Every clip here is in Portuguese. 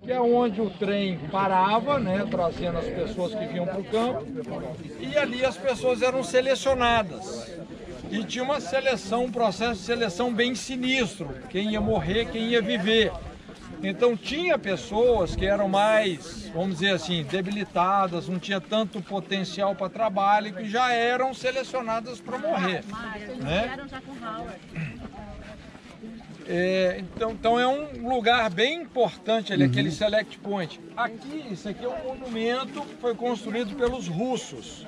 que é onde o trem parava, né, trazendo as pessoas que vinham para o campo, e ali as pessoas eram selecionadas. E tinha uma seleção, um processo de seleção bem sinistro, quem ia morrer, quem ia viver. Então tinha pessoas que eram mais, vamos dizer assim, debilitadas, não tinha tanto potencial para trabalho, que já eram selecionadas para morrer, né? Então é um lugar bem importante ali, aquele Select Point. Aqui, isso aqui é um monumento que foi construído pelos russos.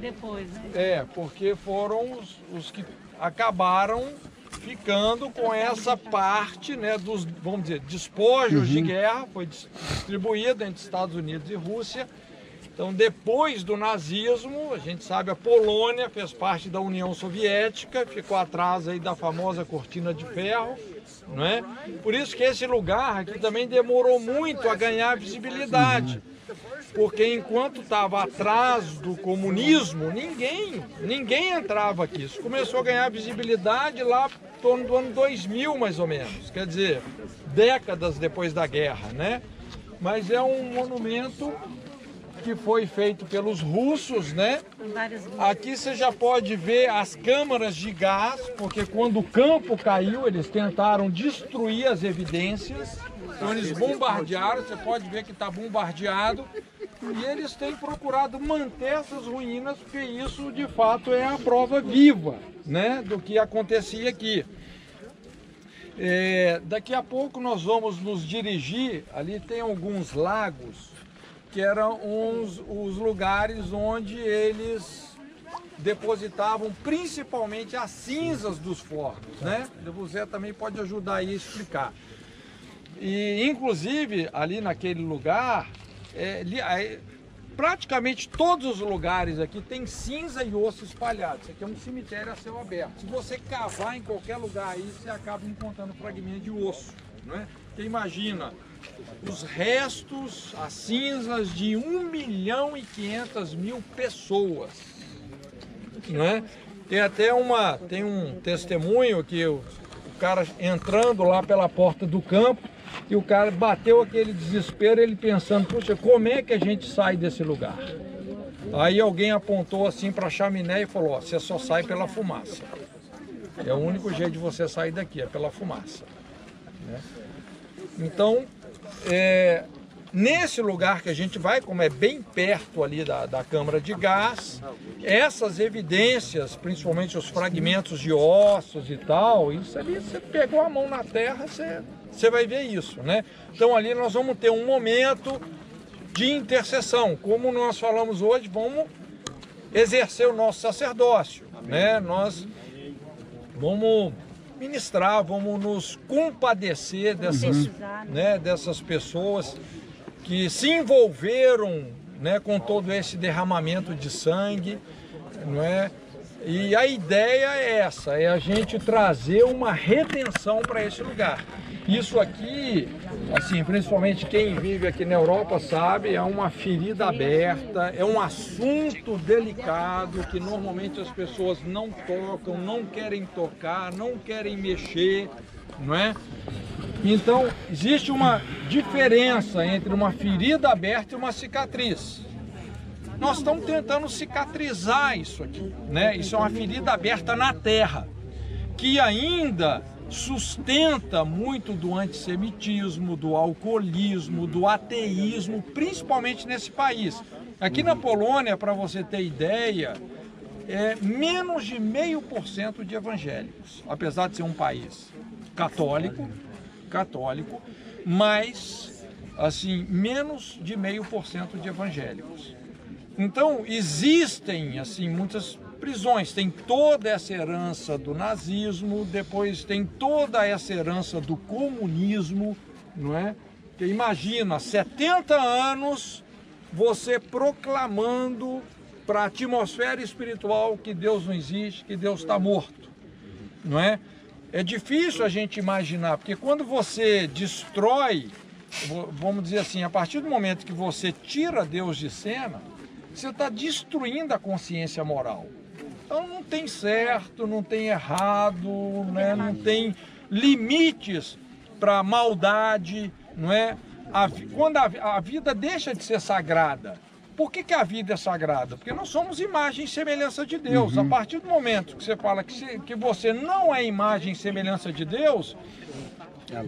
Depois, né? Porque foram os que acabaram ficando com essa parte, né, dos, vamos dizer, despojos de guerra, foi distribuída entre Estados Unidos e Rússia. Então, depois do nazismo, a gente sabe, a Polônia fez parte da União Soviética, ficou atrás aí da famosa cortina de ferro, não é? Por isso que esse lugar aqui também demorou muito a ganhar visibilidade. Porque enquanto estava atrás do comunismo, ninguém entrava aqui. Isso começou a ganhar visibilidade lá em torno do ano 2000, mais ou menos. Quer dizer, décadas depois da guerra, né? Mas é um monumento que foi feito pelos russos, né? Aqui você já pode ver as câmaras de gás, porque quando o campo caiu, eles tentaram destruir as evidências. Então eles bombardearam, você pode ver que está bombardeado. E eles têm procurado manter essas ruínas, porque isso de fato é a prova viva, né, do que acontecia aqui. Daqui a pouco nós vamos nos dirigir, ali tem alguns lagos, que eram os lugares onde eles depositavam principalmente as cinzas dos fornos, né? O Zé também pode ajudar aí a explicar. E inclusive ali naquele lugar, praticamente todos os lugares aqui tem cinza e osso espalhados. Isso aqui é um cemitério a céu aberto. Se você cavar em qualquer lugar aí, você acaba encontrando fragmentos de osso, não é? Porque imagina os restos, as cinzas de 1.500.000 pessoas, não é? Tem um testemunho que o cara entrando lá pela porta do campo, e o cara bateu aquele desespero, ele pensando, puxa, como é que a gente sai desse lugar? Aí alguém apontou assim para a chaminé e falou, ó, você só sai pela fumaça. É o único jeito de você sair daqui, é pela fumaça, né? Então, nesse lugar que a gente vai, como é bem perto ali da câmara de gás, essas evidências, principalmente os fragmentos de ossos e tal, isso ali, você pegou a mão na terra, você vai ver isso, né? Então ali nós vamos ter um momento de intercessão, como nós falamos hoje, vamos exercer o nosso sacerdócio, né? Nós vamos ministrar, vamos nos compadecer dessas pessoas que se envolveram, né, com todo esse derramamento de sangue, não é? E a ideia é essa, é a gente trazer uma redenção para esse lugar. Isso aqui, assim, principalmente quem vive aqui na Europa sabe, é uma ferida aberta, é um assunto delicado que normalmente as pessoas não tocam, não querem tocar, não querem mexer, não é? Então, existe uma diferença entre uma ferida aberta e uma cicatriz. Nós estamos tentando cicatrizar isso aqui, né? Isso é uma ferida aberta na terra, que ainda sustenta muito do antissemitismo, do alcoolismo, do ateísmo, principalmente nesse país. Aqui na Polônia, para você ter ideia, é menos de 0,5% de evangélicos, apesar de ser um país católico, mas assim, menos de 0,5% de evangélicos. Então, existem assim muitas prisões, tem toda essa herança do nazismo, depois tem toda essa herança do comunismo, não é? Porque imagina, 70 anos você proclamando para a atmosfera espiritual que Deus não existe, que Deus está morto, não é? É difícil a gente imaginar, porque quando você destrói, vamos dizer assim, a partir do momento que você tira Deus de cena, você está destruindo a consciência moral. Então não tem certo, não tem errado, né? Não tem limites para maldade, não é? quando a vida deixa de ser sagrada. Por que a vida é sagrada? Porque nós somos imagem e semelhança de Deus. A partir do momento que você fala que você não é imagem e semelhança de Deus,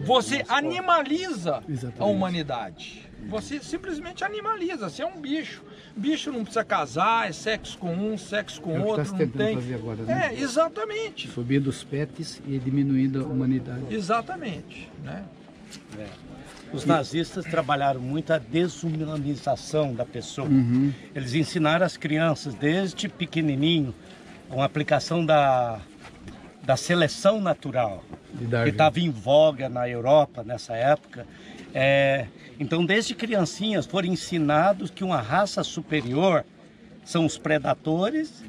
você animaliza a humanidade. Você simplesmente animaliza, você é um bicho. Bicho não precisa casar, é sexo com um, sexo com outro, não tem. Fazer agora, né? Exatamente. Subindo os pets e diminuindo a humanidade. Exatamente, né? Os nazistas trabalharam muito a desumanização da pessoa. Eles ensinaram as crianças desde pequenininho uma aplicação da seleção natural, que estava em voga na Europa nessa época. Então, desde criancinhas foram ensinados que uma raça superior são os predadores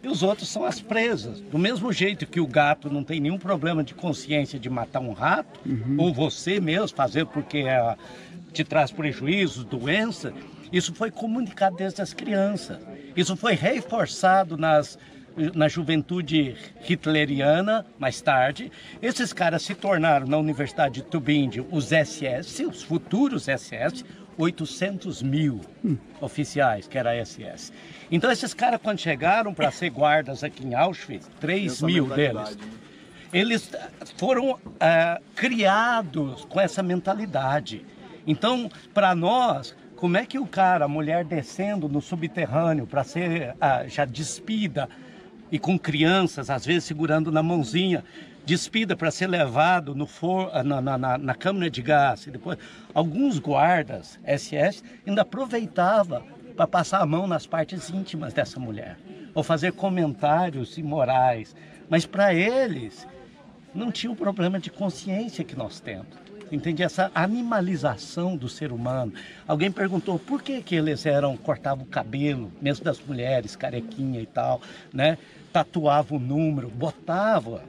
e os outros são as presas. Do mesmo jeito que o gato não tem nenhum problema de consciência de matar um rato, ou você mesmo fazer porque te traz prejuízos, doença, isso foi comunicado desde as crianças. Isso foi reforçado na juventude hitleriana, mais tarde. Esses caras se tornaram, na Universidade de Tübingen, os SS, os futuros SS, 800 mil oficiais, que era a SS. Então esses caras, quando chegaram para ser guardas aqui em Auschwitz, 3 mil deles, eles foram criados com essa mentalidade. Então, para nós, como é que o cara, a mulher descendo no subterrâneo para ser já despida, e com crianças, às vezes segurando na mãozinha, despida para ser levado na câmara de gás. E depois, alguns guardas SS ainda aproveitavam para passar a mão nas partes íntimas dessa mulher, ou fazer comentários imorais. Mas para eles, não tinha o problema de consciência que nós temos. Entende? Essa animalização do ser humano. Alguém perguntou por que eles cortavam o cabelo, mesmo das mulheres, carequinha e tal, né? Tatuava o número, botava.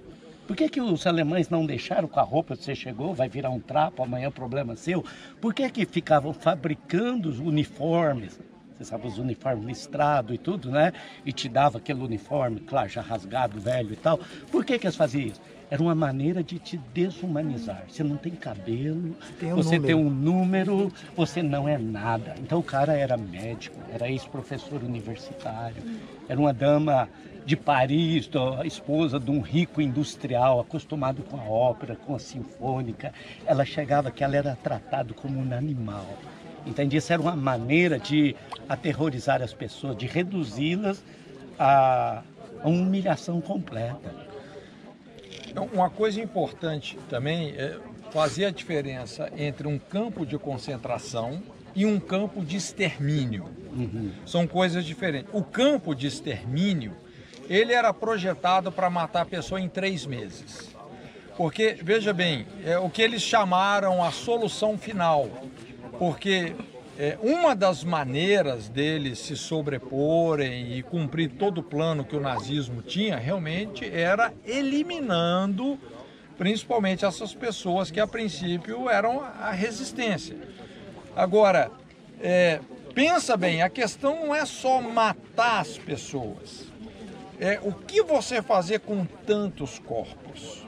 Por que os alemães não deixaram com a roupa que você chegou, vai virar um trapo, amanhã é problema seu? Por que ficavam fabricando os uniformes? Você sabe, os uniformes listrados e tudo, né? E te dava aquele uniforme, claro, já rasgado, velho e tal. Por que eles faziam isso? Era uma maneira de te desumanizar. Você não tem cabelo, você tem um número, você não é nada. Então o cara era médico, era ex-professor universitário, era uma dama de Paris, a esposa de um rico industrial, acostumado com a ópera, com a sinfônica. Ela chegava que ela era tratada como um animal. Entende? Isso era uma maneira de aterrorizar as pessoas, de reduzi-las a uma humilhação completa. Uma coisa importante também é fazer a diferença entre um campo de concentração e um campo de extermínio. São coisas diferentes. O campo de extermínio, ele era projetado para matar a pessoa em 3 meses. Porque, veja bem, é o que eles chamaram a solução final. Porque uma das maneiras deles se sobreporem e cumprir todo o plano que o nazismo tinha, realmente era eliminando principalmente essas pessoas que a princípio eram a resistência. Agora, pensa bem, a questão não é só matar as pessoas, é o que você fazer com tantos corpos.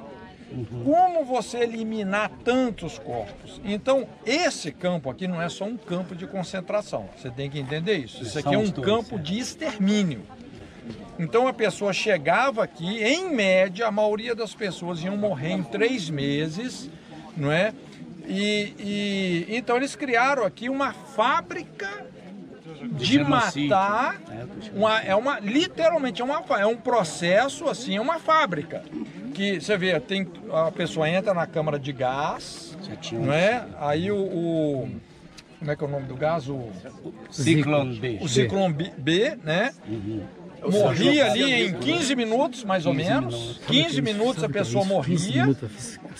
Como você eliminar tantos corpos? Então, esse campo aqui não é só um campo de concentração. Você tem que entender isso. Isso aqui é um campo de extermínio. Então, a pessoa chegava aqui, em média, a maioria das pessoas iam morrer em 3 meses, não é? Então, eles criaram aqui uma fábrica de matar. Literalmente é um processo, assim, é uma fábrica. Que você vê, a pessoa entra na câmara de gás, não é? Aí como é que é o nome do gás? O Ciclone B. O Ciclone B, né? Morria ali em 15 minutos, mais ou menos. 15 minutos a pessoa morria.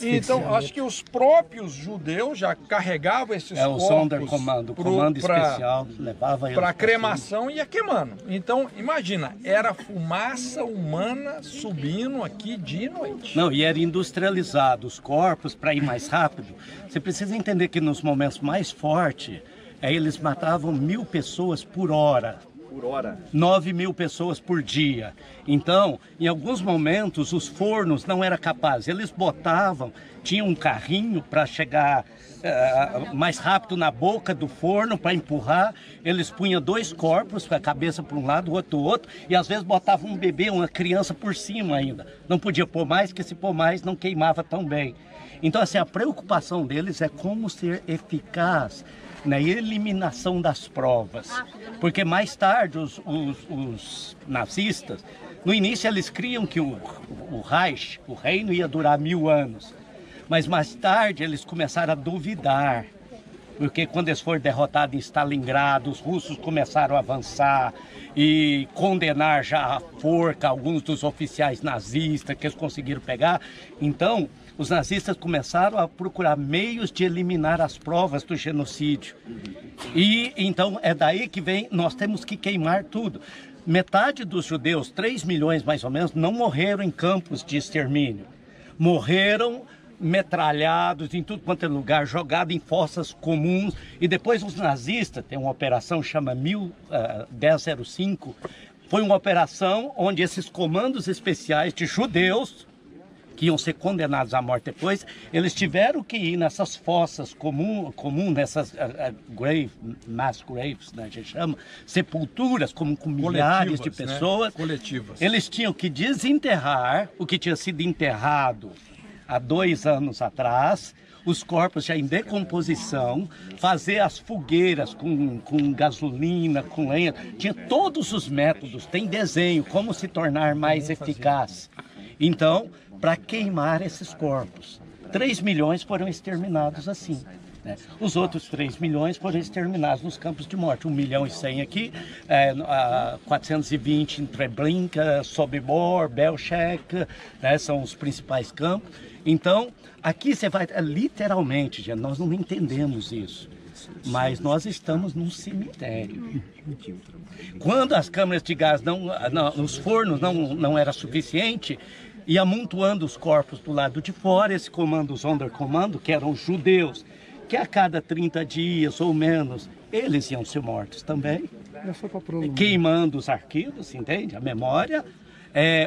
Então, acho que os próprios judeus já carregavam esses corpos. O Sonderkommando, o comando especial, levava eles para cremação e ia queimando. Então, imagina, era fumaça humana subindo aqui dia e noite. Não, e era industrializado. Os corpos, para ir mais rápido, você precisa entender que nos momentos mais fortes, eles matavam 1000 pessoas por hora. Por hora? 9.000 pessoas por dia. Então, em alguns momentos, os fornos não eram capazes. Eles botavam, tinham um carrinho para chegar mais rápido na boca do forno, para empurrar. Eles punham 2 corpos, com a cabeça para um lado, o outro do outro, e às vezes botavam um bebê, uma criança por cima ainda. Não podia pôr mais, porque se pôr mais não queimava tão bem. Então, assim, a preocupação deles é como ser eficaz na eliminação das provas, porque mais tarde os nazistas, no início eles criam que o Reich, o reino, ia durar 1000 anos, mas mais tarde eles começaram a duvidar, porque quando eles foram derrotados em Stalingrado, os russos começaram a avançar e condenar já à forca alguns dos oficiais nazistas que eles conseguiram pegar. Então, os nazistas começaram a procurar meios de eliminar as provas do genocídio. E então é daí que vem, nós temos que queimar tudo. Metade dos judeus, 3 milhões mais ou menos, não morreram em campos de extermínio. Morreram metralhados em tudo quanto é lugar, jogados em fossas comuns. E depois os nazistas, tem uma operação chama 1005, foi uma operação onde esses comandos especiais de judeus, que iam ser condenados à morte depois, eles tiveram que ir nessas fossas comuns, nessas mass graves, né, a gente chama, sepulturas com milhares de pessoas. Né? Coletivas. Eles tinham que desenterrar o que tinha sido enterrado há 2 anos atrás, os corpos já em decomposição, fazer as fogueiras com gasolina, com lenha, tinha todos os métodos, tem desenho, como se tornar mais eficaz. Então, para queimar esses corpos. 3 milhões foram exterminados assim. Né? Os outros 3 milhões foram exterminados nos campos de morte. 1.100.000 aqui, 420 em Treblinka, Sobibor, Belchek, né? São os principais campos. Então, aqui você vai, literalmente, gente, nós não entendemos isso, mas nós estamos num cemitério. Quando as câmaras de gás, os fornos não era suficiente, e amontoando os corpos do lado de fora, esse comando, o Sonderkommando, que eram os judeus, que a cada 30 dias ou menos, eles iam ser mortos também, queimando os arquivos, entende? A memória,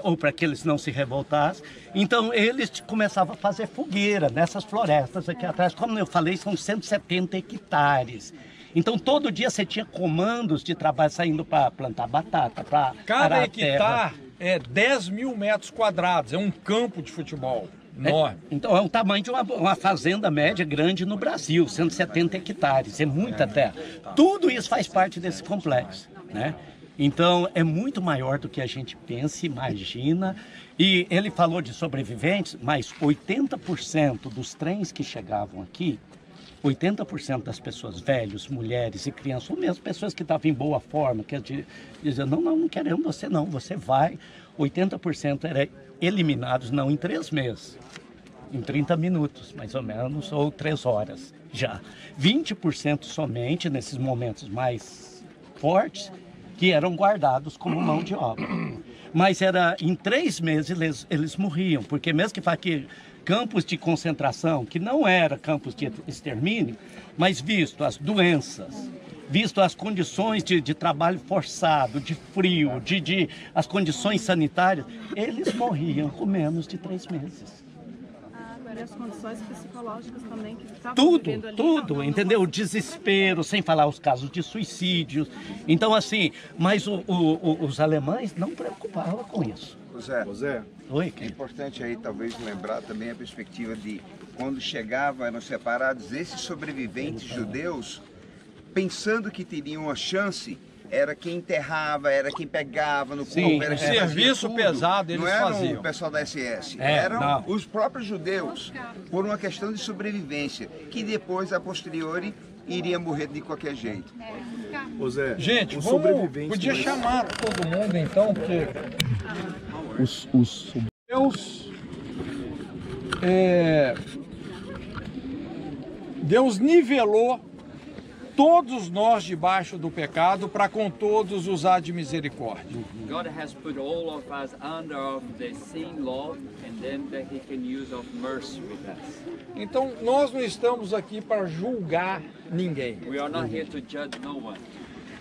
ou para que eles não se revoltassem. Então eles começavam a fazer fogueira nessas florestas aqui atrás, como eu falei, são 170 hectares. Então todo dia você tinha comandos de trabalho saindo para plantar batata, para cada hectare é 10.000 metros quadrados, é um campo de futebol enorme. Então é o tamanho de uma fazenda média grande no Brasil, 170 hectares, é muita terra. Tudo isso faz parte desse complexo, né? Então é muito maior do que a gente pensa, imagina. E ele falou de sobreviventes, mas 80% dos trens que chegavam aqui, 80% das pessoas, velhos, mulheres e crianças, ou mesmo pessoas que estavam em boa forma, que diziam, não queremos você não, você vai. 80% eram eliminados não em 3 meses, em 30 minutos, mais ou menos, ou 3 horas já. 20% somente nesses momentos mais fortes, que eram guardados como mão de obra. Mas era em 3 meses eles morriam, porque mesmo que aqui campos de concentração, que não era campos de extermínio, mas visto as doenças, visto as condições de trabalho forçado, de frio, as condições sanitárias, eles morriam com menos de 3 meses. E as condições psicológicas também que estavam vivendo ali. Tudo, entendeu? O desespero, sem falar os casos de suicídios. Então, assim, mas os alemães não preocupavam com isso. José, Oi, é importante aí talvez lembrar também a perspectiva de quando chegavam, eram separados esses sobreviventes judeus, pensando que teriam uma chance, era quem enterrava, era quem pegava no corpo, era quem serviço pesado eles faziam. Não eram o pessoal da SS, eram os próprios judeus, por uma questão de sobrevivência, que depois, a posteriori, iria morrer de qualquer jeito. José, gente, podia chamar todo mundo então, porque Deus nivelou todos nós debaixo do pecado para com todos usar de misericórdia. God has put all of us under the sin law and then that he can use of mercy with us. Então nós não estamos aqui para julgar ninguém. We are not here to judge no one.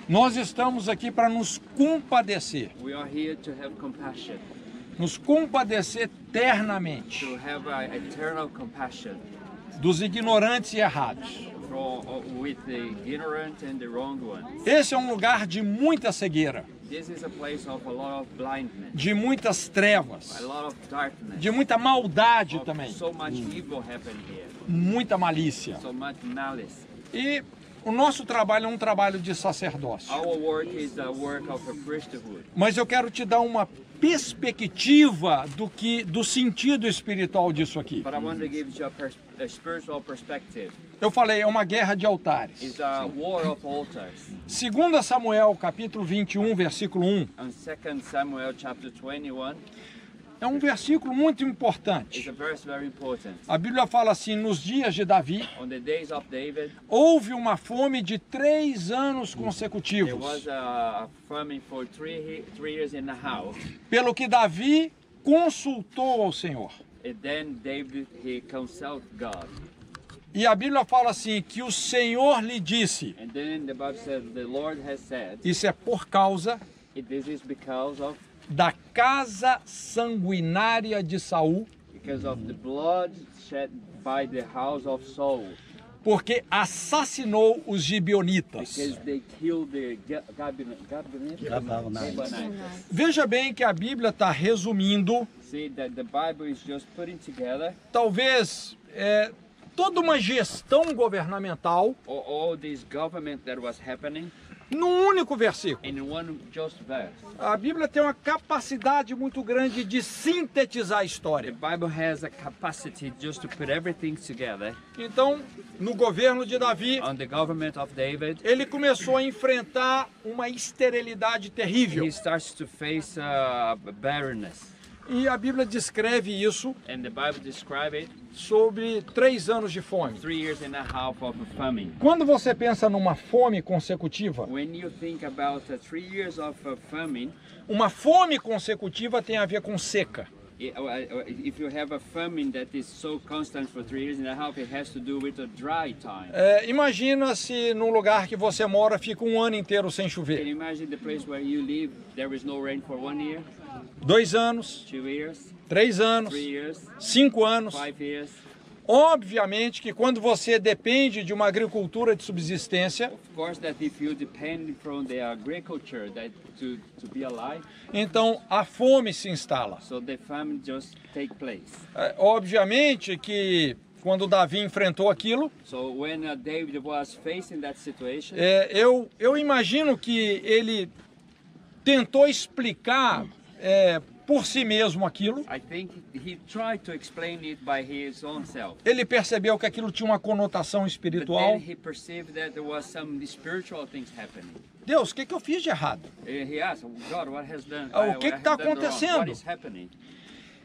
Nós estamos aqui para nos compadecer. We are here to have compassion, Nos compadecer ternamente to have eternal compassion dos ignorantes e errados. with the ignorant and the wrong ones. Esse é um lugar de muita cegueira, This is a place of a lot of blindness, de muitas trevas, a lot of darkness, de muita maldade of também, so much evil happening here, muita malícia. so much malice. E o nosso trabalho é um trabalho de sacerdócio. Our work is a work of a priesthood. Mas eu quero te dar uma perspectiva do sentido espiritual disso aqui. But I want to give you a spiritual perspective. Eu falei, é uma guerra de altares. It's a war of altars. 2 Samuel, capítulo 21, versículo 1, On 2 Samuel chapter 21, é um versículo muito importante. it's a verse very important. A Bíblia fala assim, nos dias de Davi, On the days of David, houve uma fome de 3 anos there consecutivos, was a famine for three years and a half. pelo que Davi consultou ao Senhor. And then David, he consulted God. E a Bíblia fala assim, que o Senhor lhe disse, And then the Bible says, the Lord has said, isso é por causa this is because of casa sanguinária de Saul, the blood shed by the house of Saul, porque assassinou os gibeonitas. because they killed the Gibeonites. Veja bem que a Bíblia está resumindo, See that the Bible is just putting together talvez, toda uma gestão governamental all this government that was happening num único versículo. in one just verse. A Bíblia tem uma capacidade muito grande de sintetizar a The história. Bible has a capacity just to put everything together. Então, no governo de Davi, On the government of David, ele começou a enfrentar uma esterilidade terrível. he starts to face barrenness. E a Bíblia descreve isso And the Bible describes it sobre 3 anos de fome. 3 years and a half of a famine. Quando você pensa numa fome consecutiva, When you think about 3 years of a famine, uma fome consecutiva tem a ver com seca. if you have a famine that is so constant for 3 years and a half, it has to do with a dry time. Imagina se no lugar que você mora fica um ano inteiro sem Can chover. you imagine the place where you live, there is no rain for 1 year, 2 anos, 2 years, 3 anos, 3 years, 5 anos. 5 years? Obviamente que quando você depende de uma agricultura de subsistência, Of course that if you depend from the agriculture to be alive, então a fome se instala. so the famine just take place. Obviamente que quando Davi enfrentou aquilo, So when David was facing that situation, eu imagino que ele tentou explicar por si mesmo aquilo. I think he tried to explain it by his own self. Ele percebeu que aquilo tinha uma conotação But espiritual. then he perceived that there was some spiritual things happening. Deus, o que eu fiz de errado? He asked, God, what has done? O que está acontecendo? What is happening?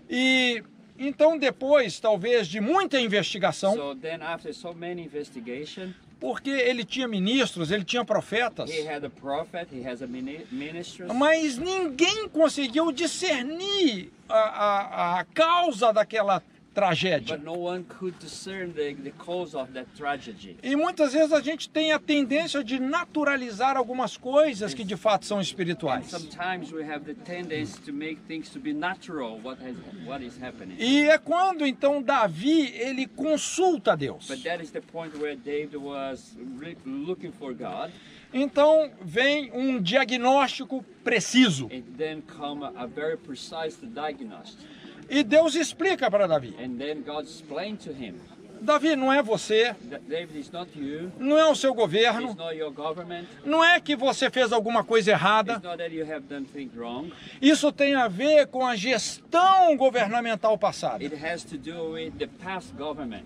E então depois, talvez, de muita investigação, So then after so many investigations, porque ele tinha ministros, ele tinha profetas, he had a prophet, he has a ministry, mas ninguém conseguiu discernir a causa daquela tragédia. but no one could discern the cause of that tragedy. E muitas vezes a gente tem a tendência de naturalizar algumas coisas que de fato são And espirituais. sometimes we have the tendency to make things to be natural, what is happening. E é quando então Davi ele consulta Deus. But that is the point where David was looking for God, Então vem um diagnóstico preciso. and then come a very precise diagnosis. E Deus explica para Davi: And then God explained to him, Davi, não é você, that David is not you, não é o seu it's governo, not your government, não é que você fez alguma coisa errada. it's not that you have done things wrong. Isso tem a ver com a gestão governamental passada. It has to do with the past government.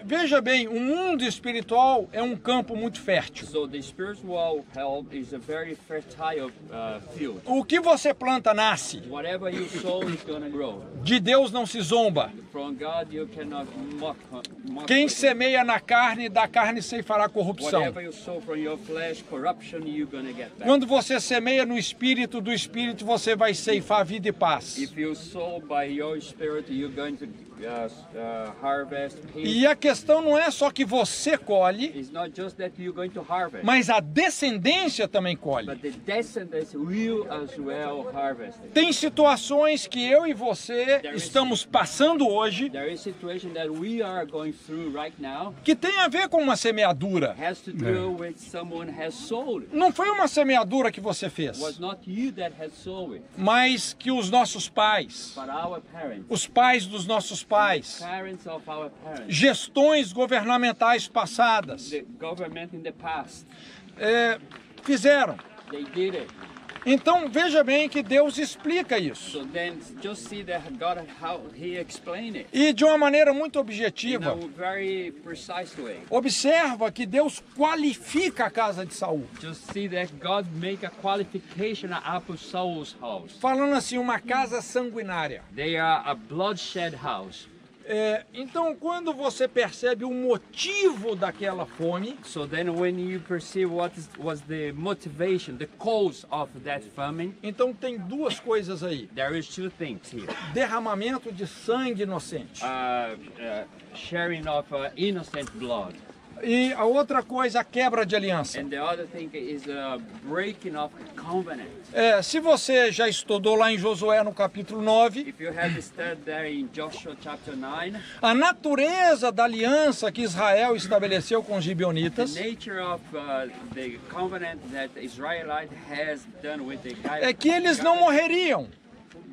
Veja bem, o mundo espiritual é um campo muito fértil. So the spiritual help is a very fertile field. O que você planta nasce. Whatever you sow is going to grow. De Deus não se zomba. from God, you cannot mock Quem with it. semeia na carne, da carne ceifará corrupção. Whatever you sow from your flesh, corruption you're going to get back. Quando você semeia no Espírito, do Espírito você vai ceifar vida e paz. If you sow by your spirit, you're going to harvest peace. E a questão não é só que você colhe, It's not just that you're going to harvest, mas a descendência também colhe. but the descendants will as well harvest it. Tem situações que eu e você estamos passando hoje There is a situation that we are going through right now, que tem a ver com uma semeadura. has to do with someone has sown it. Não foi uma semeadura que você fez, Was not you that has sown it, mas que os nossos pais, but our parents, os pais dos nossos pais, parents of our parents, gestões governamentais passadas, the government in the past, fizeram. they did it. Então veja bem que Deus explica isso. So then just see that God, how he explained it E de uma maneira muito in a objetiva. very precise way. Observa que Deus qualifica a casa de Saul. Just see that God make a qualification up of Saul's house. Falando assim, uma casa sanguinária. They are a bloodshed house. Então, quando você percebe o motivo daquela fome, So then when you perceive was the motivation, the cause of that famine, então tem duas coisas aí. there is two things here. Derramamento de sangue inocente. Sharing of innocent blood. E a outra coisa, a quebra de aliança. And the other thing is breaking of covenant. Se você já estudou lá em Josué no capítulo 9, If you have studied there in Joshua chapter 9, a natureza da aliança que Israel estabeleceu com os the gibeonitas nature of the covenant that the Israelite has done with the guy, é que eles não morreriam.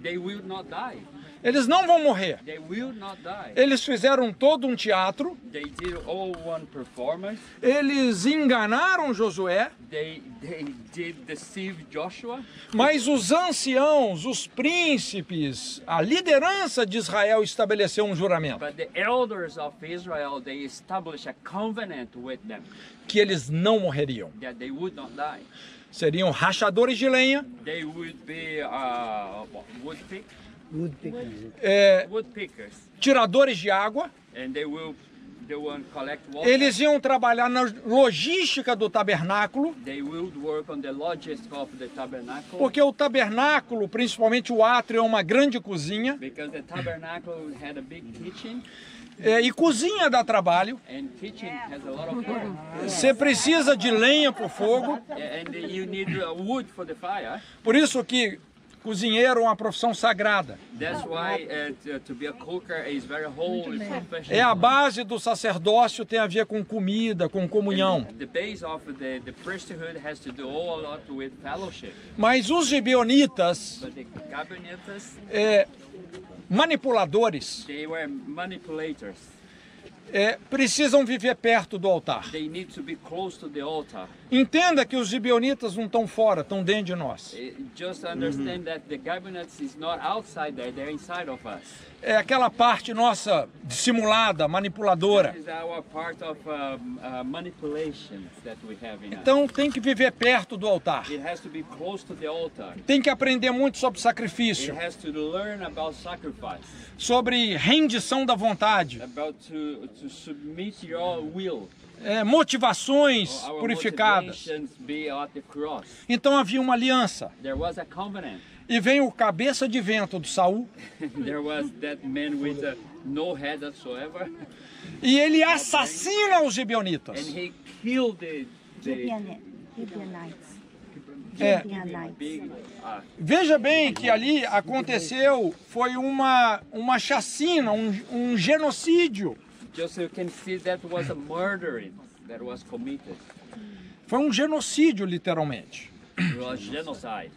they will not die. Eles não vão morrer. They will not die. Eles fizeram todo um teatro, They did all one performance. eles enganaram Josué, They did deceive Joshua. mas os anciãos, os príncipes, a liderança de Israel estabeleceu um juramento But the elders of Israel, they established a covenant with them que eles não morreriam. that they would not die. Seriam rachadores de lenha, They would be woodpickers, tiradores de água. and they will collect water. Eles iam trabalhar na logística do tabernáculo, They will work on the logistics of the tabernacle, porque o tabernáculo, principalmente o átrio, é uma grande cozinha. because the tabernacle had a big kitchen, E cozinha dá trabalho. and kitchen has a lot of work. Você precisa de lenha para o fogo. And you need wood for the fire. Por isso que cozinheiro é uma profissão sagrada. That's why to be a cooker is very holy profession. É a base do sacerdócio, tem a ver com comida, com comunhão. The base of the priesthood has to do all a lot with fellowship. Mas os gibeonitas, But the Gibeonites, manipuladores, they were manipulators. precisam viver perto do altar. They need to be close to the altar. Entenda que os gibeonitas não estão fora, estão dentro de nós. Just understand that the Gibeonites is not outside there, they're inside of us. É aquela parte nossa dissimulada, manipuladora. This is our part of manipulations that we have in us. Então tem que viver perto do altar. It has to be close to the altar. Tem que aprender muito sobre It sacrifício, has to learn about sacrifice, sobre rendição da vontade, about to submit your will. Motivações Our purificadas. motivations be at the cross. Então havia uma aliança. There was a covenant. E vem o cabeça de vento do Saul, There was that man with no head whatsoever, e ele assassina os and gibeonitas. he killed the Gibeonites. big. Veja bem que ali aconteceu, foi uma chacina, um genocídio. Just so you can see, that was a murder that was committed. Foi um genocídio, literalmente. It was genocide,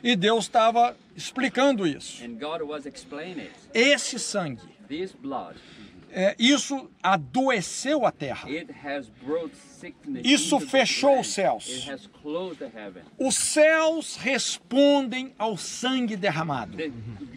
E Deus estava explicando isso. and God was explaining it. Esse sangue This blood Isso adoeceu a terra. It has brought sickness Isso into the fechou land. os céus. It has closed the heaven. Os céus respondem ao sangue derramado.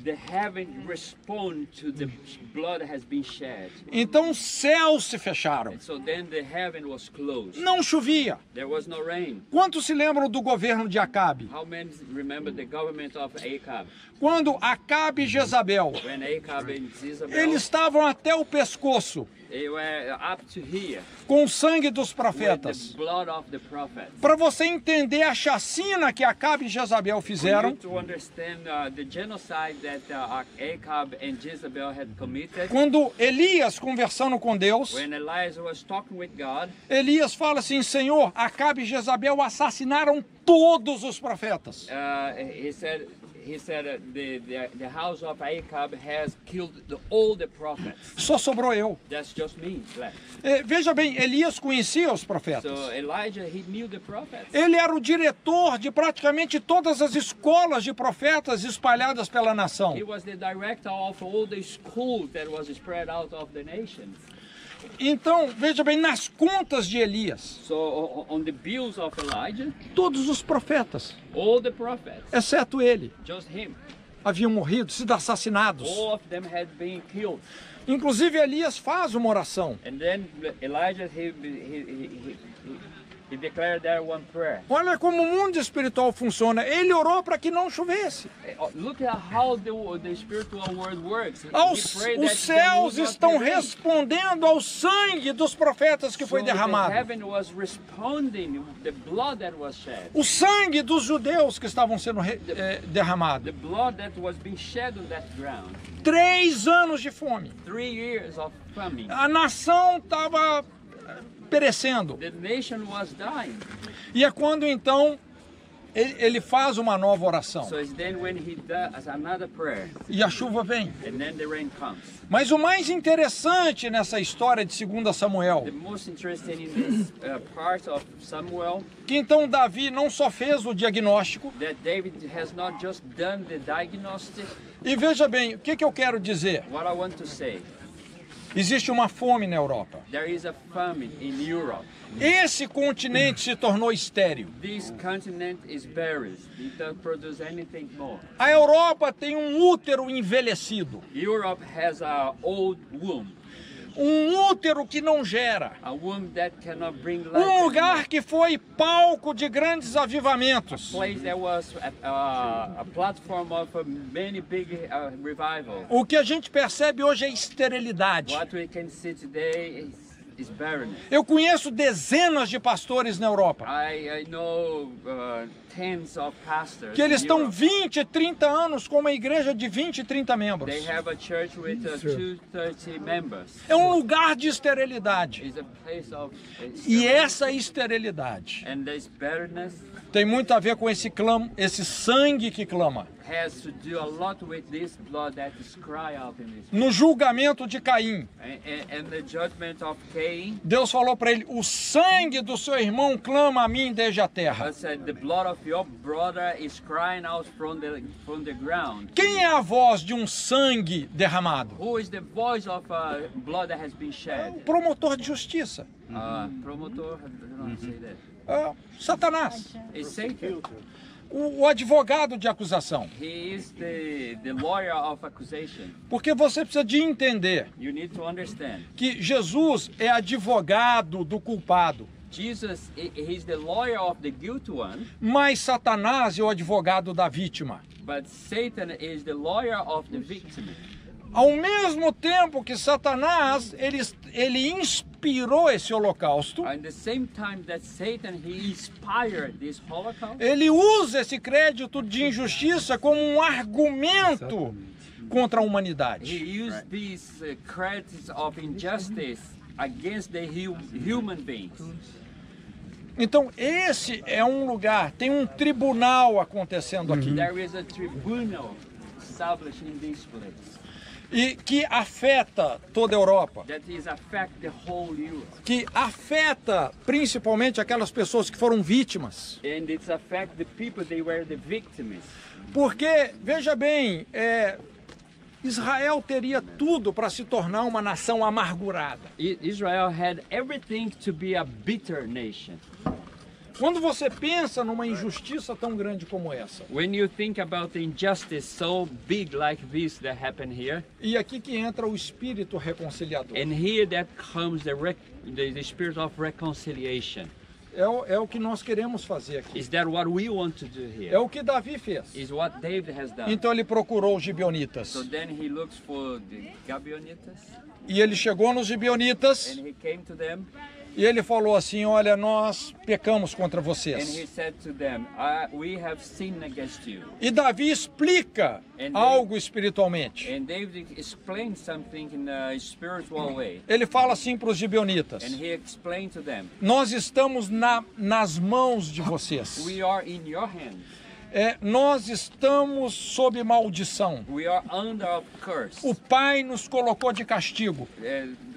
The heaven respond to the blood that has been shed. Então os céus se fecharam. And so then the heaven was closed. Não chovia. There was no rain. Quantos se lembram do governo de Acabe? How many remember the government of Ahab? Quando Acabe e Jezabel, When Ahab and Jezebel, eles estavam até o pescoço they were up to here com o sangue dos with profetas. the blood of the prophets. Para você entender a chacina que Acabe e Jezabel For you fizeram, to understand the genocide that Ahab and Jezebel had committed, quando Elias conversando com Deus, when Elijah was talking with God, Elias fala assim: Senhor, Acabe e Jezabel assassinaram todos os profetas. he said the house of Ahab has killed all the prophets. Só sobrou eu. That's just me left. Veja bem, Elias conhecia os profetas. So Elijah, he knew the prophets. Ele era o diretor de praticamente todas as escolas de profetas espalhadas pela nação. He was the director of all the schools that was spread out of the nations. Então, veja bem, nas contas de Elias, So on the bills of Elijah, todos os profetas, all the prophets, exceto ele, just him, haviam morrido, sido assassinados. all of them had been killed. Inclusive, Elias faz uma oração. And then Elijah, he declared there one prayer. Olha como o mundo espiritual funciona. Ele orou para que não chovesse. Look at how the spiritual world works. He prayed Os that céus there would not estão be rain. respondendo ao sangue dos profetas que foi So the derramado. heaven was responding the blood that was shed. O sangue dos judeus que estavam sendo derramado. The blood that was being shed on that ground. 3 anos de fome. 3 years of famine. A nação estava perecendo. The nation was dying. E é quando então ele faz uma nova oração. So it's then when he does another prayer, E a chuva vem. and then the rain comes. Mas o mais interessante nessa história de 2 Samuel, The most interesting in this part of Samuel, que então Davi não só fez o diagnóstico, that David has not just done the diagnostic. e veja bem, o que eu quero dizer? What I want to say, Existe uma fome na Europa. there is a famine in Europe. Esse continente se tornou estéril. This continent is barren. It doesn't produce anything more. A Europa tem um útero envelhecido. Europe has an old womb. Um útero que não gera. A womb that cannot bring life. Um lugar que foi palco de grandes avivamentos. Place that was a platform of many big revival. O que a gente percebe hoje é esterilidade. What we can see today is barrenness. Eu conheço dezenas de pastores na Europa I know tens of pastors que eles in estão Europe. 20, 30 anos com uma igreja de 20, 30 membros. They have a church with 230 members. É um lugar de esterilidade. It's a place of E essa esterilidade and this barrenness tem muito a ver com esse sangue que clama. has to do a lot with this blood that is cry out in this. No julgamento de Caim, And the judgment of Cain, Deus falou para ele: o sangue do seu irmão clama a mim desde a terra. God said, the blood of your brother is crying out from the ground. Quem é a voz de um sangue derramado? Who is the voice of blood that has been O shed? promotor de justiça, Promotor, I don't know how to say that. Satanás, It's Satan. o advogado de acusação. He is the lawyer of accusation. Porque você precisa de entender You need to understand. que Jesus é advogado do culpado, Jesus, he's the lawyer of the guilty one, mas Satanás é o advogado da vítima. but Satan is the lawyer of the victim. Ao mesmo tempo que Satanás, ele inspirou esse holocausto, At the same time that Satan, he inspired this Holocaust, ele usa esse crédito de injustiça como um argumento contra a he humanidade. used these credits of injustice against the human beings. Então esse é um lugar, tem um tribunal acontecendo aqui, There is a tribunal established in this place e que afeta toda a Europa, that is affect the whole Europe. que afeta principalmente aquelas pessoas que foram vítimas. And it's affect the people, they were the victims. Porque, veja bem, Israel teria tudo para se tornar uma nação amargurada. Israel had everything to be a bitter nation. Quando você pensa numa injustiça tão grande como essa, When you think about the injustice so big like this that happened here, e aqui que entra o espírito reconciliador, and here that comes the spirit of reconciliation. é o que nós queremos fazer aqui. Is that what we want to do here? É o que Davi fez. Is what David has done. Então ele procurou os gibeonitas. So then he looks for the Gibeonites, E ele chegou nos gibeonitas and he came to them, e ele falou assim, olha, nós pecamos contra and vocês. he said to them, we have sinned against you. E Davi explica algo espiritualmente. And David explained something in a spiritual way. Ele fala assim para os gibeonitas, And he explained to them, nós estamos nas mãos de vocês. we are in your hands. Nós estamos sob maldição. We are under a curse. O Pai nos colocou de castigo.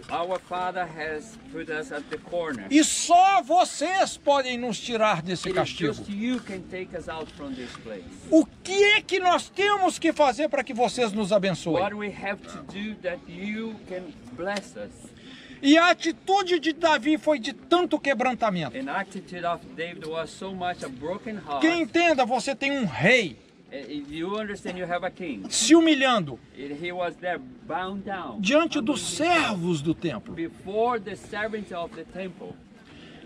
Our Father has put us at the corner. E só vocês podem nos tirar desse It is castigo. just you can take us out from this place. O que é que nós temos que fazer para que vocês nos abençoem? What we have to do that you can bless us. E a atitude de Davi foi de tanto quebrantamento. An attitude of David was so much a broken heart. Que entenda, você tem um rei You understand you have a king. se humilhando He was there bound down diante dos servos do templo, before the servants of the temple,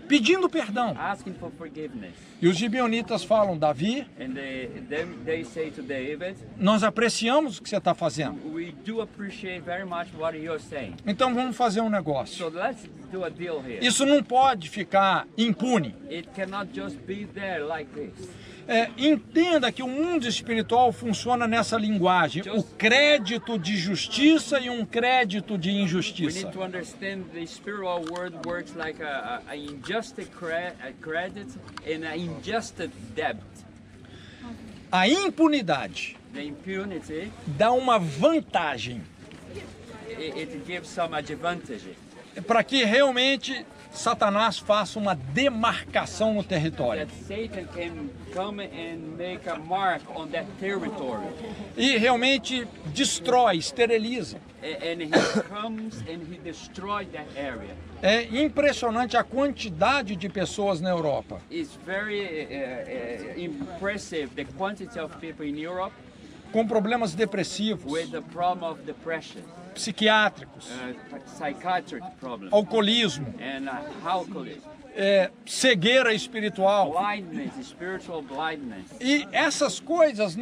pedindo perdão. asking for forgiveness. E os gibeonitas falam, Davi, And they say to David, nós apreciamos o que você está fazendo. we do appreciate very much what you're saying. Então vamos fazer um negócio. So let's do a deal here. Isso não pode ficar impune. It cannot just be there like this. Entenda que o mundo espiritual funciona nessa linguagem. O crédito de justiça e um crédito de We injustiça. need to understand the spiritual world works like a unjust credit and an unjust debt. A impunidade The impunity, dá uma vantagem it gives some advantage. para que realmente Satanás faça uma demarcação no território. That Satan can come and make a mark on that territory. E realmente destrói, esteriliza. And he comes and he destroys that area. É impressionante a quantidade de pessoas na Europa It's very impressive the quantity of people in Europe com problemas depressivos, with the problem of depression, psiquiátricos, psychiatric problem, alcoolismo, and alcoholism, cegueira espiritual. blindness, spiritual blindness. E essas coisas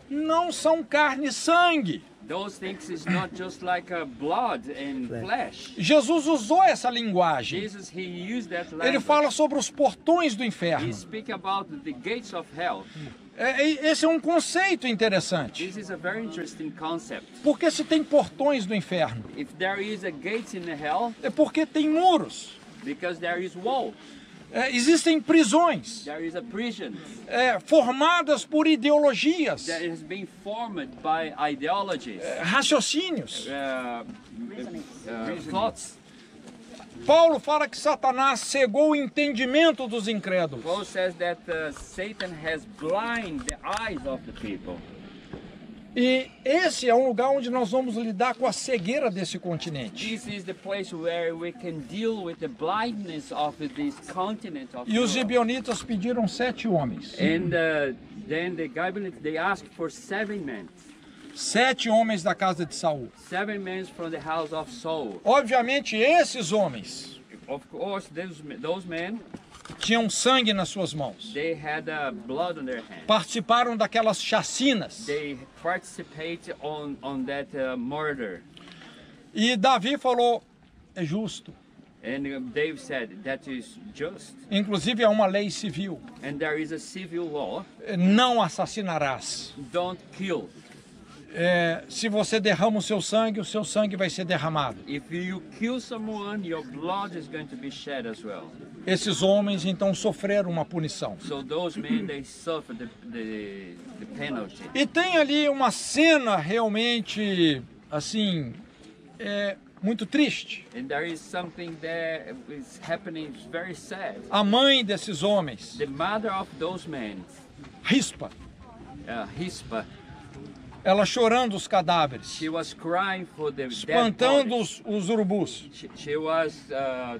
não são carne e sangue. Those things is not just like blood and flesh. Jesus usou essa linguagem. Jesus, he used that Ele language. fala sobre os portões do He inferno. speak about the gates of hell. Esse é um conceito interessante. This is a very interesting concept. Porque se tem portões do inferno, If there is a gate in the hell, é porque tem muros. because there is wall, Existem prisões there is a prison formadas por ideologias, that has been formed by ideologies, raciocínios. thoughts. Paulo fala que Satanás cegou o entendimento dos incrédulos. Paul says that Satan has blinded the eyes of the people. E esse é um lugar onde nós vamos lidar com a cegueira desse continente. This is the place where we can deal with the blindness of this continent of E os Europe. gibeonitas pediram 7 homens. And then the Gibeonites, they asked for 7 men. 7 homens da casa de Saul. 7 men from the house of Saul. Obviamente, esses homens Of course, those men, tinham sangue nas suas mãos. they had blood on their hands. Participaram daquelas chacinas. They participate on that murder. E Davi falou, é justo. And David said, that is just. Inclusive é uma lei civil. And there is a civil law, Não assassinarás. don't kill. Se você derrama o seu sangue vai ser derramado. If you kill someone, your blood is going to be shed as well. Esses homens então sofreram uma punição. So those men, they suffer the penalty. E tem ali uma cena realmente, assim, muito triste. And there is something that is happening very sad. A mãe desses homens, The mother of those men, Rispa, Rispa, Ela chorando os cadáveres, She was crying for the dead espantando bodies. os urubus. She was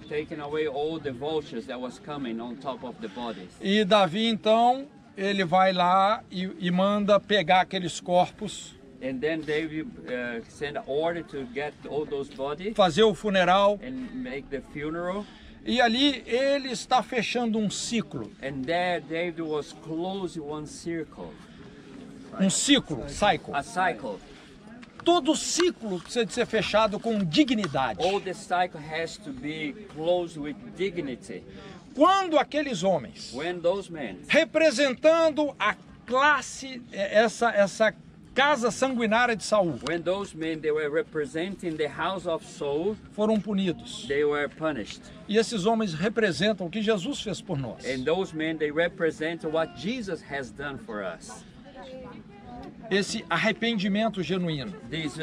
taking away all the vultures that was coming on top of the bodies. E Davi, então, ele vai lá e manda pegar aqueles corpos, And then David sent an order to get all those bodies fazer o funeral. and make the funeral. E ali ele está fechando um ciclo. And there David was closing one circle, Um ciclo, cycle. a cycle. Todo ciclo precisa de ser fechado com dignidade. All the cycle has to be closed with dignity. Quando aqueles homens, When those men, representando a classe, essa casa sanguinária de Saul, when those men they were representing the house of Saul, foram punidos. they were punished. E esses homens representam o que Jesus fez por nós. And those men they represent what Jesus has done for us. Esse arrependimento genuíno. This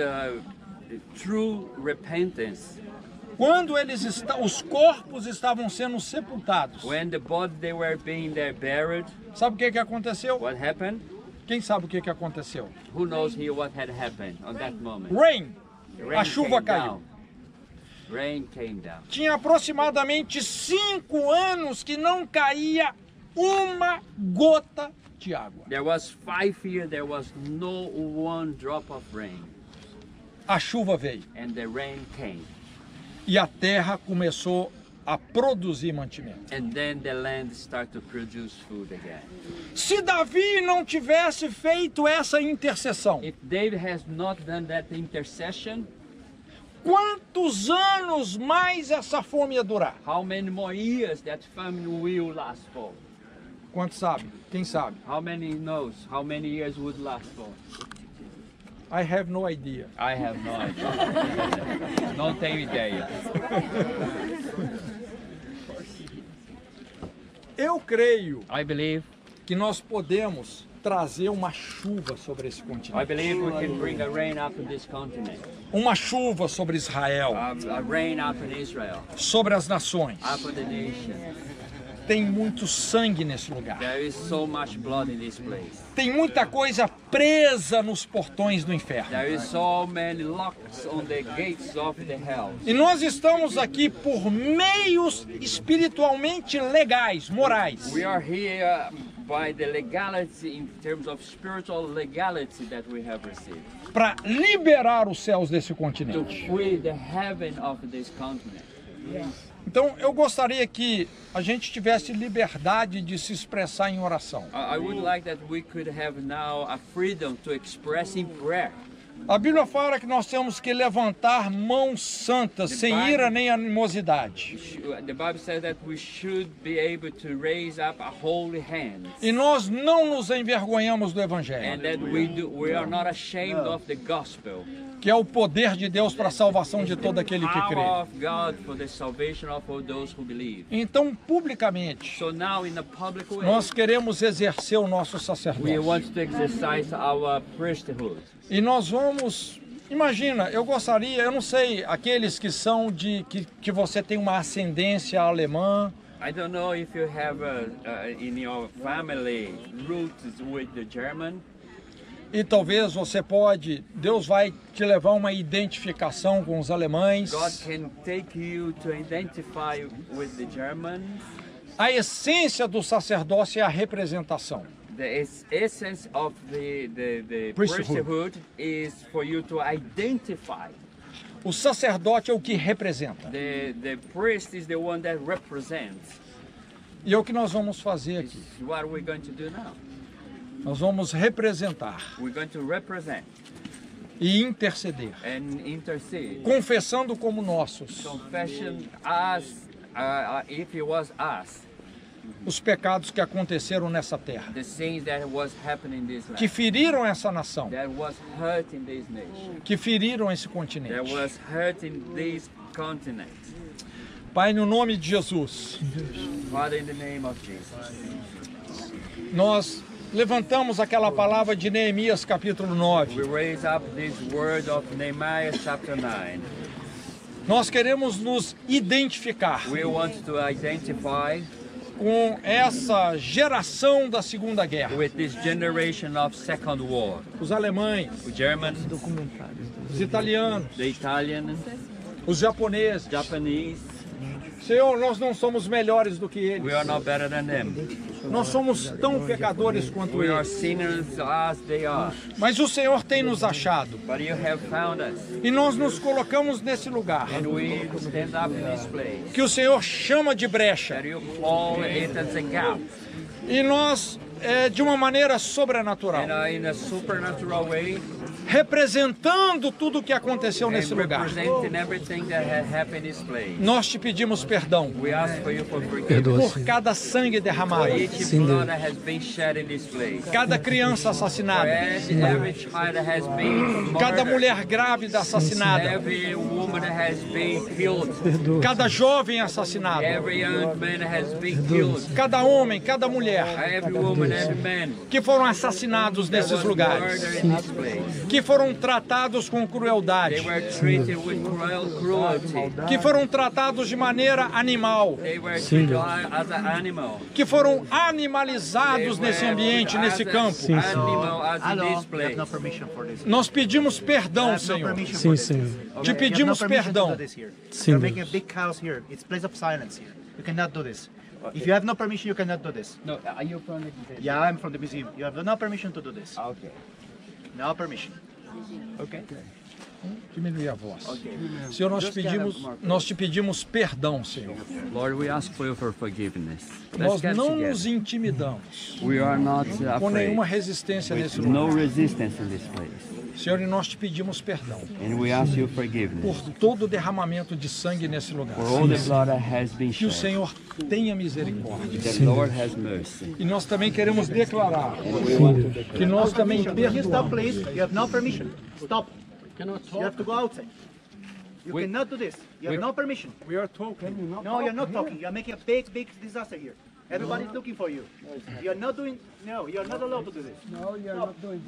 true repentance. Quando os corpos estavam sendo sepultados, When the body they were being there buried, sabe o que aconteceu? what happened? Quem sabe o que aconteceu? Who knows here what had happened on that moment? Rain, Rain a chuva came caiu. down. Rain came down. Tinha aproximadamente 5 anos que não caía uma gota de água. There was 5 years there was no one drop of rain, A chuva veio and the rain came. e a terra começou a produzir mantimento. And then the land started to produce food again. Se Davi não tivesse feito essa intercessão, If David has not done that intercession, quantos anos mais essa fome ia durar? how many more years that famine will last for? Quantos sabe? Quem sabe? How many knows? How many years would last for? I have no idea. I have no idea. Não tenho ideia. Eu creio I believe que nós podemos trazer uma chuva sobre esse I continente. believe we can bring a rain up in this continent. Uma chuva sobre Israel, A rain up in Israel, sobre as nações. up in the nation. Tem muito sangue nesse lugar. There is so much blood in this place. Tem muita coisa presa nos portões do inferno. There is so many locks on the gates of the hell. E nós estamos aqui por meios espiritualmente legais, morais, We are here by the legality in terms of spiritual legality that we have received para liberar os céus desse to continente. free the heaven of this continent. Então eu gostaria que a gente tivesse liberdade de se expressar em oração. I would like that we could have now a freedom to express in prayer. A Bíblia fala que nós temos que levantar mãos santas, sem ira nem animosidade. The Bible says that we should be able to raise up a holy hand, E nós não nos envergonhamos do and Evangelho, that we are not ashamed of the gospel. que é o poder de Deus para a salvação de todo aquele que crê. Power of God for the salvation of all those who believe. Então, publicamente, So now in a public way, nós queremos exercer o nosso we sacerdócio. want to exercise our priesthood. E nós vamos... Imagina, eu gostaria, eu não sei, aqueles que são que você tem uma ascendência alemã, I don't know if you have in your family roots with the German. e talvez você pode, Deus vai te levar a uma identificação com os alemães. God can take you to identify with the Germans. A essência do sacerdócio é a representação. The essence of the Priesthood. priesthood is for you to identify. O sacerdote é o que representa. The priest is the one that represents. E é o que nós vamos fazer aqui. This is what we're going to do now. Nós vamos representar We're going to represent e interceder, and intercede. confessando como nossos Confession as if it was us, os pecados que aconteceram nessa terra, the things that was happening in this land, que feriram essa nação, that was hurting this nation, que feriram esse that continente. was hurting this continent. Pai, no nome de Jesus, Father, in the name of Jesus, nós levantamos aquela palavra de Neemias capítulo 9. we raise up this word of Nehemiah chapter 9. Nós queremos nos identificar We want to identify com essa geração da Segunda Guerra. with this generation of Second War. Os alemães, The Germans, os italianos, the Italians, os japoneses. Japanese, Senhor, nós não somos melhores do que eles. we are not better than them. Nós somos tão pecadores quanto We are eles. sinners as they are. Mas o Senhor tem nos achado. But you have found us, E nós nos colocamos nesse lugar. and we stand up in this place. Que o Senhor chama de brecha. That you call it as a gap. E nós, de uma maneira sobrenatural, And in a supernatural way, representando tudo o que aconteceu and nesse lugar, representing everything that has happened in this place. nós te pedimos perdão We ask for you for forgiveness. por cada sangue derramado, Each blood that has been shed in this place. cada criança For assassinada, every child that has been cada murdered. mulher grávida assassinada, Every woman that has been killed. cada jovem assassinado, Every young man that has been killed. cada homem, cada mulher Every woman, every man que foram assassinados that nesses was lugares, murdered in this place. que foram tratados com crueldade, They were treated with cruelty. que foram tratados de maneira animal, They were treated as an animal. que foram animalizados nesse ambiente, nesse campo. Animal as in this place. No permission for this. Nós pedimos perdão, Senhor. Sim, Senhor. Te pedimos perdão. You're making a big chaos here. It's place of silence here. You cannot do this. If you have no permission, you cannot do this. No, are you from the Yeah, I'm from the museum. You have no permission to do this. Okay. No permission. Okay. Diminuir a voz. Senhor, nós te pedimos perdão, Senhor. Lord, we ask for you for forgiveness. Nós Let's get não together. nos intimidamos We are not com afraid. nenhuma resistência nesse No lugar. resistance in this place. Senhor, e nós te pedimos perdão And we ask you por forgiveness todo o derramamento de sangue nesse lugar. for all the blood that has been Que o shed. Senhor tenha misericórdia. The Lord has mercy. E nós também queremos declarar que nós também Can you stop, perdoamos. please? You have no permission. Stop. You have to go outside. You cannot do this. You have no permission. We are talking. No, you're not talking. You're making a big, big disaster here. Everybody's looking for you. You're not doing. No, you're not allowed to do this. No, you're not doing.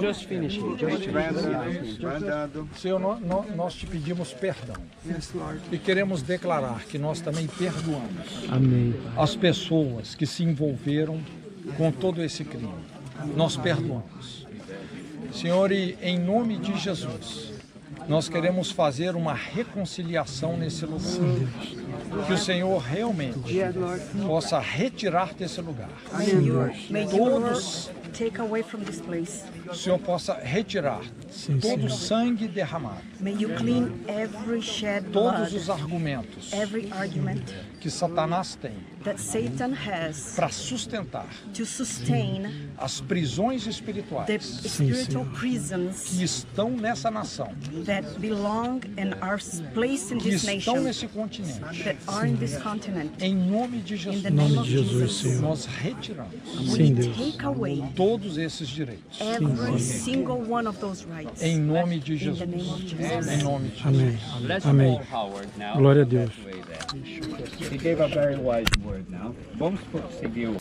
Just finish it. Just Andando. Senhor, nós te pedimos perdão. E queremos declarar que nós também perdoamos Amém. as pessoas que se envolveram com todo esse crime. Nós perdoamos. Senhor, e em nome de Jesus, nós queremos fazer uma reconciliação nesse lugar. Que o Senhor realmente possa retirar desse lugar. Todos, take away from this place. o Senhor possa retirar todo o sangue derramado, May you clean every shed todos blood, os argumentos every argument que Satanás tem that Satan has para sustentar to sustain as prisões the espirituais spiritual prisons que estão nessa nação, that belong and are placed in que this estão nation, nesse continente. that are in this continent. Em nome de In Jesus, the name of Jesus, Jesus, Senhor. nós retiramos we take away todos esses direitos. every single one of those rights. Em nome de In Jesus. the name of Em Jesus. nome de Amém. Jesus. Let's Amém. call Howard now. Glória a Deus. He gave a very wise word now. Vamos seguir o